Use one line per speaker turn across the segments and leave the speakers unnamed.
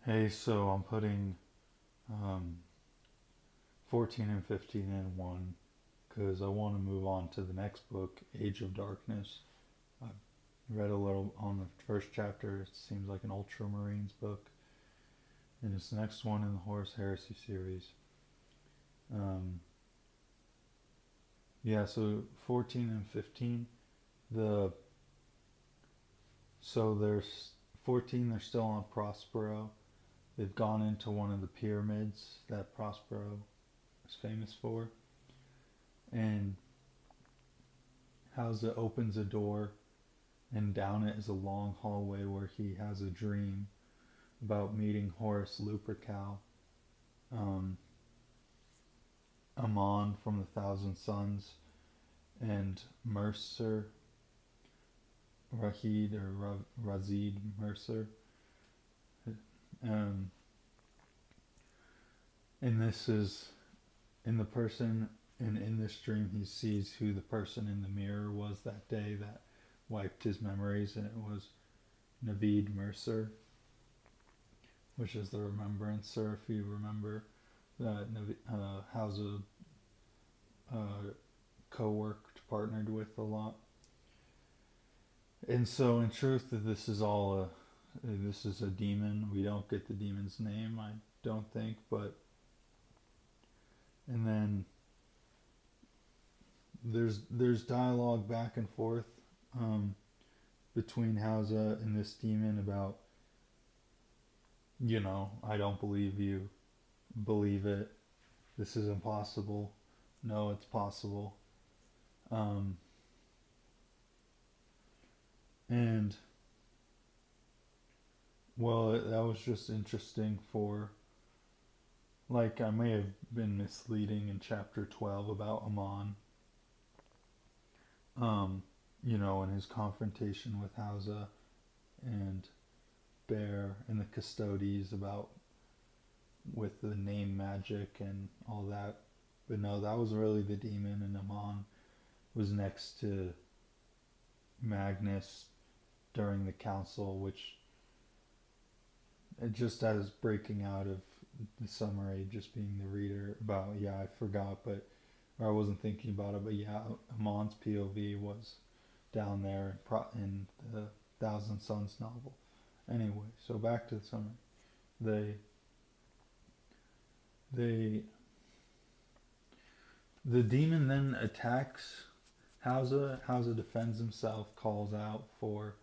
Hey, so I'm putting um, 14 and 15 in one because I want to move on to the next book, Age of Darkness. I've read a little on the first chapter. It seems like an Ultramarines book, and it's the next one in the Horus Heresy series. Um, yeah, so 14 and 15. The so there's 14. They're still on Prospero. They've gone into one of the pyramids that Prospero is famous for, and Hausa opens a door, and down it is a long hallway where he has a dream about meeting Horus Lupercal, um, Amon from the Thousand Sons, and Mercer, Rahid or Razid Mercer. Um, and this is in the person, and in this dream he sees who the person in the mirror was that day that wiped his memories, and it was Naveed Mercer, which is the remembrancer, if you remember, that Hausa co-worked, partnered with a lot. And so, in truth, this is all this is a demon. We don't get the demon's name, I don't think, but and then there's dialogue back and forth um, between Hausa and this demon about, I don't believe you, believe it. This is impossible. No, it's possible. Um, and well, that was just interesting for, like, I may have been misleading in chapter 12 about Amon, um, and his confrontation with Hausa and Bear and the Custodes about with the name magic and all that. But no, that was really the demon, and Amon was next to Magnus during the council, which just as breaking out of the summary, just being the reader about, yeah, I forgot, but or I wasn't thinking about it, but yeah, Amon's POV was down there in the Thousand Sons novel. Anyway, so back to the summary. They they the demon then attacks Hausa. Hausa defends himself, calls out for,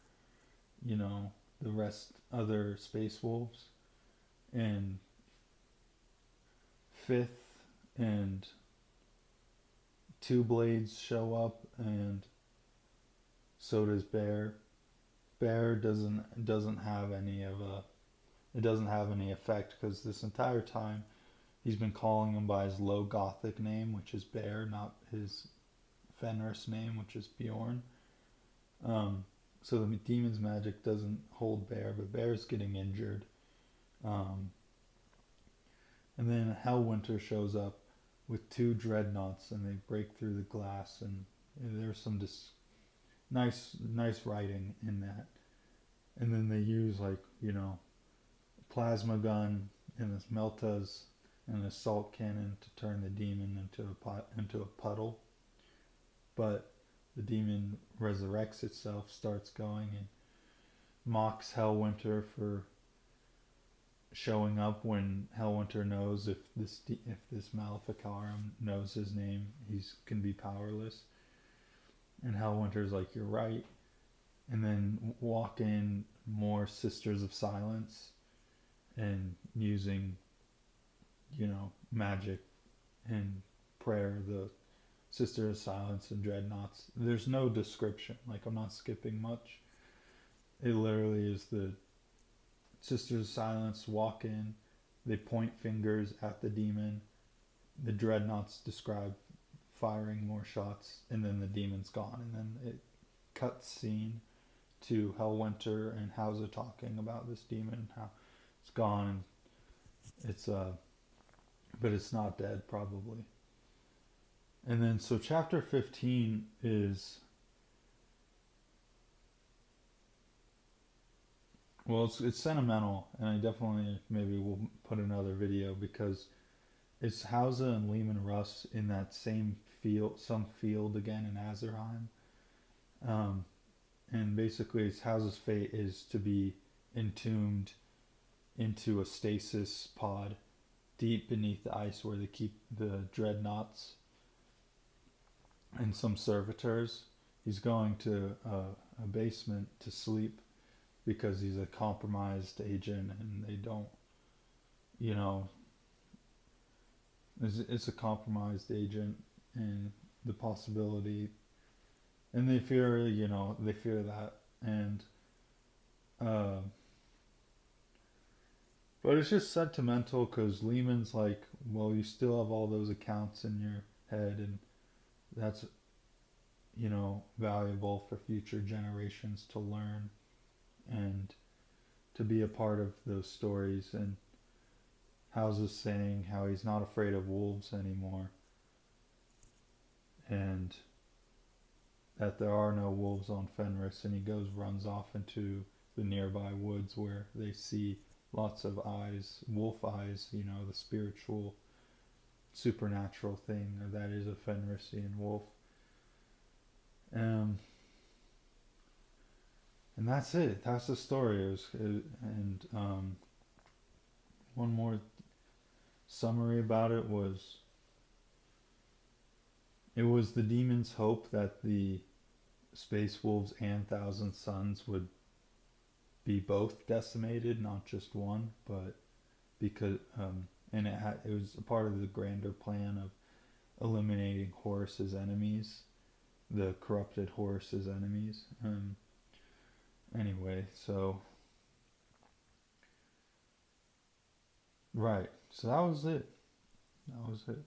the rest other space wolves, and Fifth and Two Blades show up, and so does Bear. Bear doesn't have any of a it doesn't have any effect because this entire time he's been calling him by his low Gothic name, which is Bear, not his Fenris name, which is Bjorn. Um, so the demon's magic doesn't hold Bear, but Bear's getting injured. Um, and then Hellwinter shows up with two dreadnoughts, and they break through the glass, and there's some nice writing in that. And then they use, like, plasma gun and this meltas and a salt cannon to turn the demon into a puddle. But the demon resurrects itself, starts going, and mocks Hellwinter for showing up when Hellwinter knows if this Maleficarum knows his name, he's can be powerless. And Hellwinter's like, "You're right." And then walk in more Sisters of Silence and using, magic and prayer, the Sister of Silence and Dreadnoughts. There's no description. Like, I'm not skipping much. It literally is the Sisters of Silence walk in, they point fingers at the demon, the Dreadnoughts describe firing more shots, and then the demon's gone. And then it cuts scene to Hellwinter and Hausa talking about this demon and how it's gone. It's but it's not dead probably. And then so chapter 15 is Well, it's sentimental, and I definitely maybe will put another video because it's Hausa and Lehman Russ in that same field, some field again in Azerheim. Um, and basically, it's Hausa's fate is to be entombed into a stasis pod deep beneath the ice where they keep the dreadnoughts and some servitors. He's going to a basement to sleep because he's a compromised agent and they don't, you know, it's a compromised agent and the possibility, and they fear, they fear that. And, uh, but it's just sentimental because Lehman's like, well, you still have all those accounts in your head, and that's, valuable for future generations to learn and to be a part of those stories. And House's saying how he's not afraid of wolves anymore, and that there are no wolves on Fenris, and he runs off into the nearby woods where they see lots of eyes, wolf eyes, the spiritual, supernatural thing that is a Fenrisian wolf. Um, and that's it. That's the story. One more summary about it was the demon's hope that the Space Wolves and Thousand Suns would be both decimated, not just one, but because and it was a part of the grander plan of eliminating Horus's enemies, the corrupted Horus's enemies. Anyway, so right, so that was it. That was it.